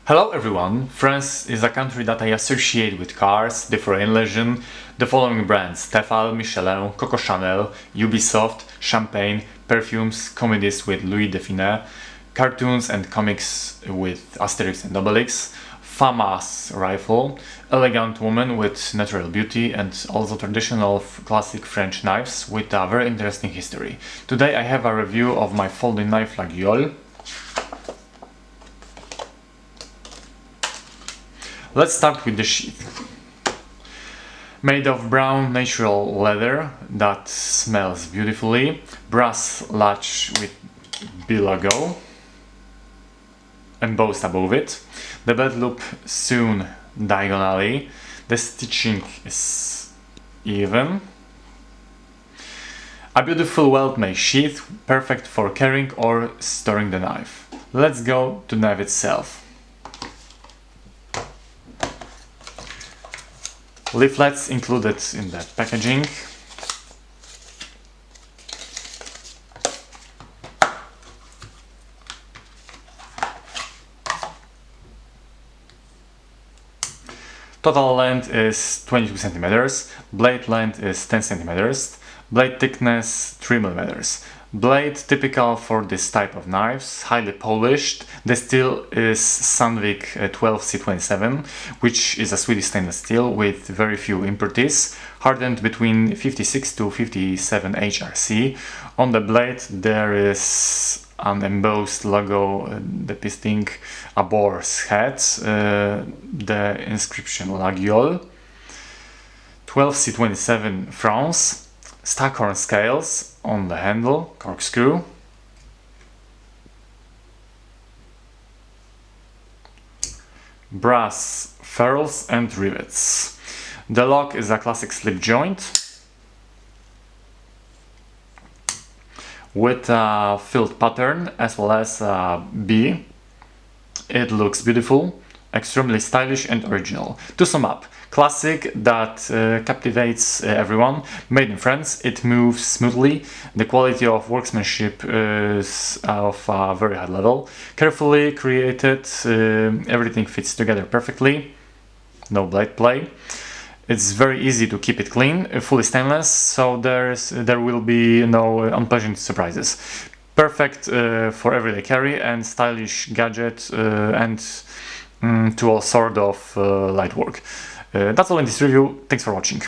Hello everyone! France is a country that I associate with cars, the foreign legend, the following brands: Tefal, Michelin, Coco Chanel, Ubisoft, Champagne, perfumes, comedies with Louis Define, cartoons and comics with Asterix and Obelix, FAMAS rifle, elegant woman with natural beauty, and also traditional classic French knives with a very interesting history. Today I have a review of my folding knife Laguiole. Let's start with the sheath. Made of brown natural leather that smells beautifully, brass latch with B logo, embossed above it. The belt loop sewn diagonally. The stitching is even. A beautiful welt-made sheath, perfect for carrying or storing the knife. Let's go to the knife itself. Leaflets included in the packaging. Total length is 22 cm, blade length is 10 cm, blade thickness 3 mm. Blade typical for this type of knives, highly polished. The steel is Sandvik 12C27, which is a Swedish stainless steel with very few impurities, hardened between 56 to 57 HRC. On the blade there is an embossed logo depicting a boar's head, the inscription Laguiole, 12C27 France. Stackhorn scales on the handle, corkscrew. Brass ferrules and rivets. The lock is a classic slip joint with a filled pattern as well as a B. It looks beautiful, extremely stylish and original. To sum up, classic that captivates everyone, made in France, it moves smoothly, the quality of workmanship is of a very high level, carefully created, everything fits together perfectly, no blade play. It's very easy to keep it clean, fully stainless, so there will be no unpleasant surprises. Perfect for everyday carry and stylish gadget and to all sort of light work. That's all in this review. Thanks for watching.